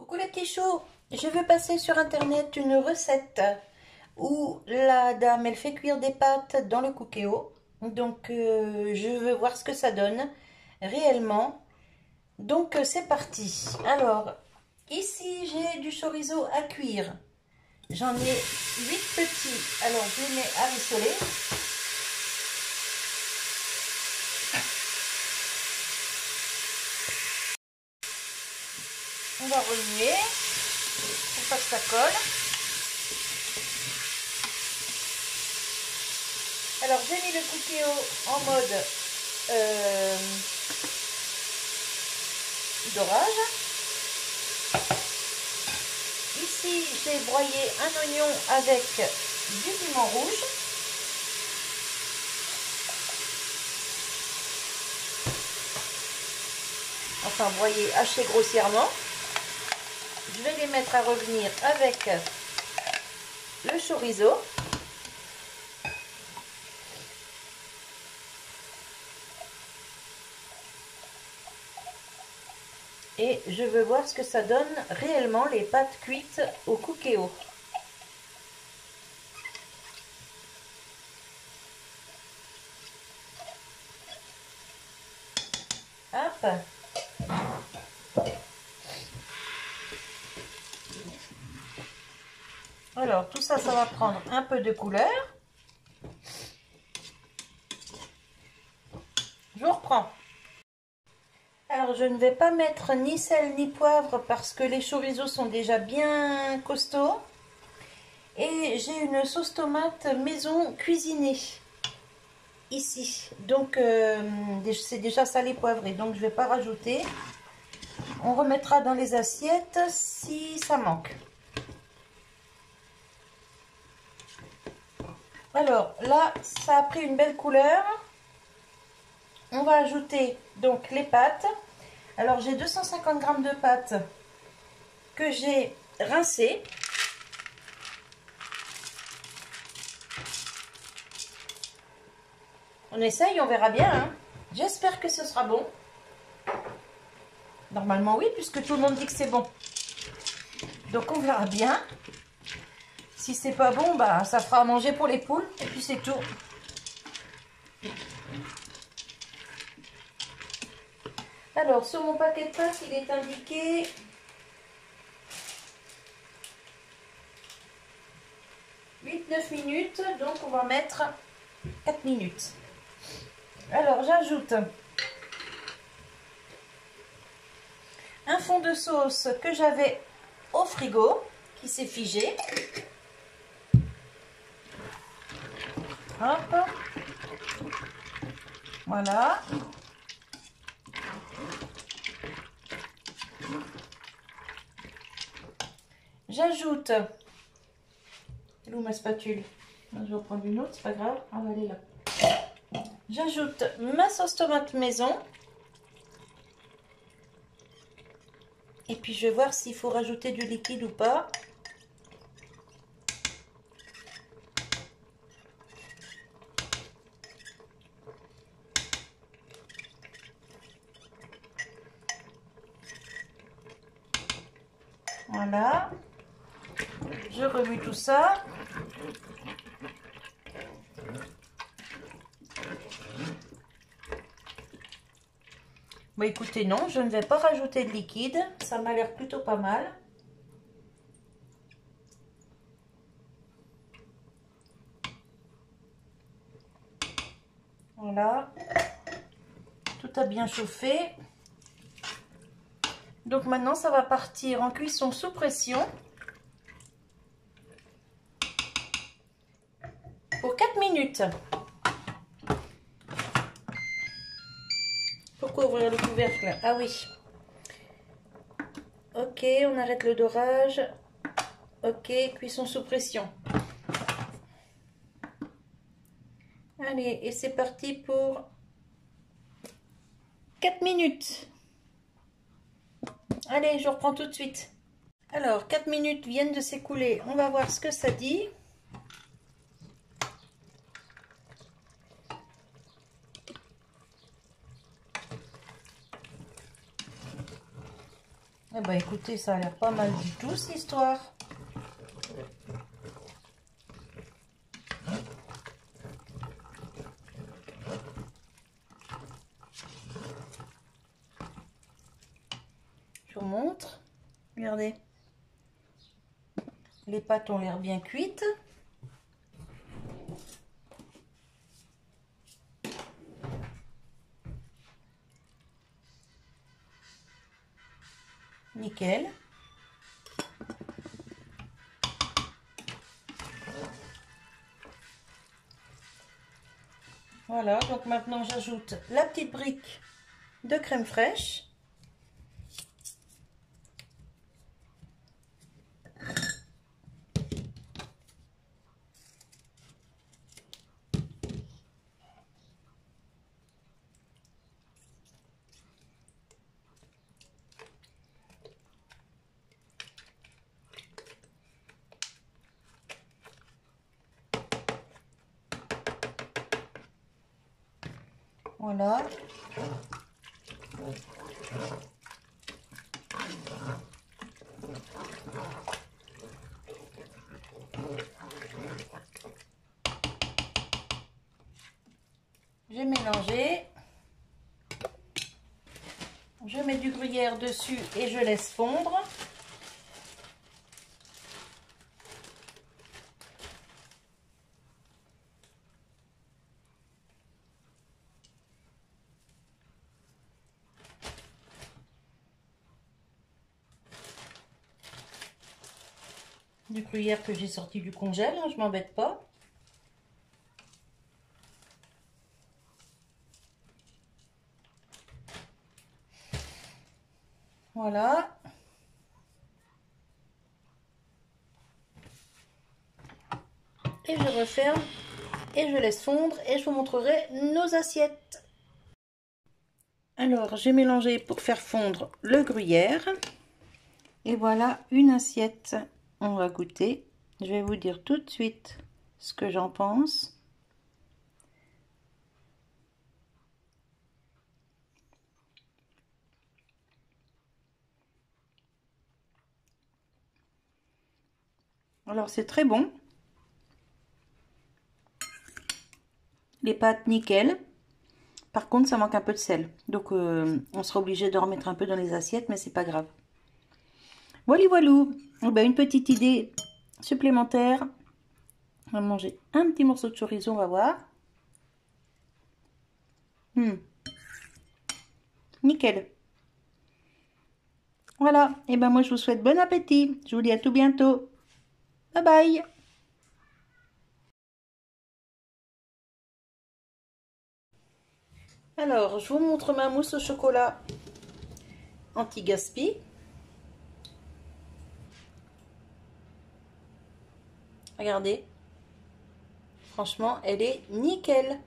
Coucou les petits choux, je veux passer sur internet une recette où la dame elle fait cuire des pâtes dans le Cookéo. Donc je veux voir ce que ça donne réellement. Donc c'est parti. Alors ici j'ai du chorizo à cuire. J'en ai 8 petits. Alors je les mets à rissoler. On va remuer pour pas que ça colle. Alors j'ai mis le Cookéo en mode dorage. Ici j'ai broyé un oignon avec du piment rouge. Enfin broyé, haché grossièrement. Je vais les mettre à revenir avec le chorizo. Et je veux voir ce que ça donne réellement les pâtes cuites au Cookéo. Hop. Alors tout ça, ça va prendre un peu de couleur. Je reprends. Alors je ne vais pas mettre ni sel ni poivre parce que les chorizos sont déjà bien costauds. Et j'ai une sauce tomate maison cuisinée ici. Donc c'est déjà salé poivré, donc je ne vais pas rajouter. On remettra dans les assiettes si ça manque. Alors là, ça a pris une belle couleur. On va ajouter donc les pâtes. Alors j'ai 250 g de pâtes que j'ai rincées. On essaye, on verra bien. Hein. J'espère que ce sera bon. Normalement oui, puisque tout le monde dit que c'est bon. Donc on verra bien. Si c'est pas bon, bah ça fera à manger pour les poules. Et puis c'est tout. Alors sur mon paquet de pâtes, il est indiqué 8-9 minutes. Donc on va mettre 4 minutes. Alors j'ajoute un fond de sauce que j'avais au frigo, qui s'est figé. Hop. Voilà. J'ajoute... Elle est où ma spatule? Je vais prendre une autre, c'est pas grave. Ah, elle est là. J'ajoute ma sauce tomate maison. Et puis je vais voir s'il faut rajouter du liquide ou pas. Voilà. Je remue tout ça. Bon, écoutez, non, je ne vais pas rajouter de liquide. Ça m'a l'air plutôt pas mal. Voilà. Tout a bien chauffé. Donc maintenant, ça va partir en cuisson sous pression. Pour 4 minutes. Pourquoi ouvrir le couvercle? Ah oui. Ok, on arrête le dorage. Ok, cuisson sous pression. Allez, et c'est parti pour 4 minutes. Allez, je reprends tout de suite. Alors, 4 minutes viennent de s'écouler. On va voir ce que ça dit. Eh bah écoutez, ça a l'air pas mal du tout cette histoire. Je vous montre. Regardez. Les pâtes ont l'air bien cuites. Nickel. Voilà, donc maintenant j'ajoute la petite brique de crème fraîche. Voilà. J'ai mélangé. Je mets du gruyère dessus et je laisse fondre. Du gruyère que j'ai sorti du congèle, hein, je m'embête pas. Voilà. Et je referme et je laisse fondre et je vous montrerai nos assiettes. Alors, j'ai mélangé pour faire fondre le gruyère. Et voilà une assiette. On va goûter. Je vais vous dire tout de suite ce que j'en pense. Alors, c'est très bon. Les pâtes, nickel. Par contre, ça manque un peu de sel. Donc, on sera obligé de remettre un peu dans les assiettes, mais c'est pas grave. Voilà, voilou. Ben, une petite idée supplémentaire. On va manger un petit morceau de chorizo, on va voir. Nickel. Voilà. Et ben moi, je vous souhaite bon appétit. Je vous dis à tout bientôt. Bye bye. Alors, je vous montre ma mousse au chocolat anti-gaspi. Regardez. Franchement, elle est nickel.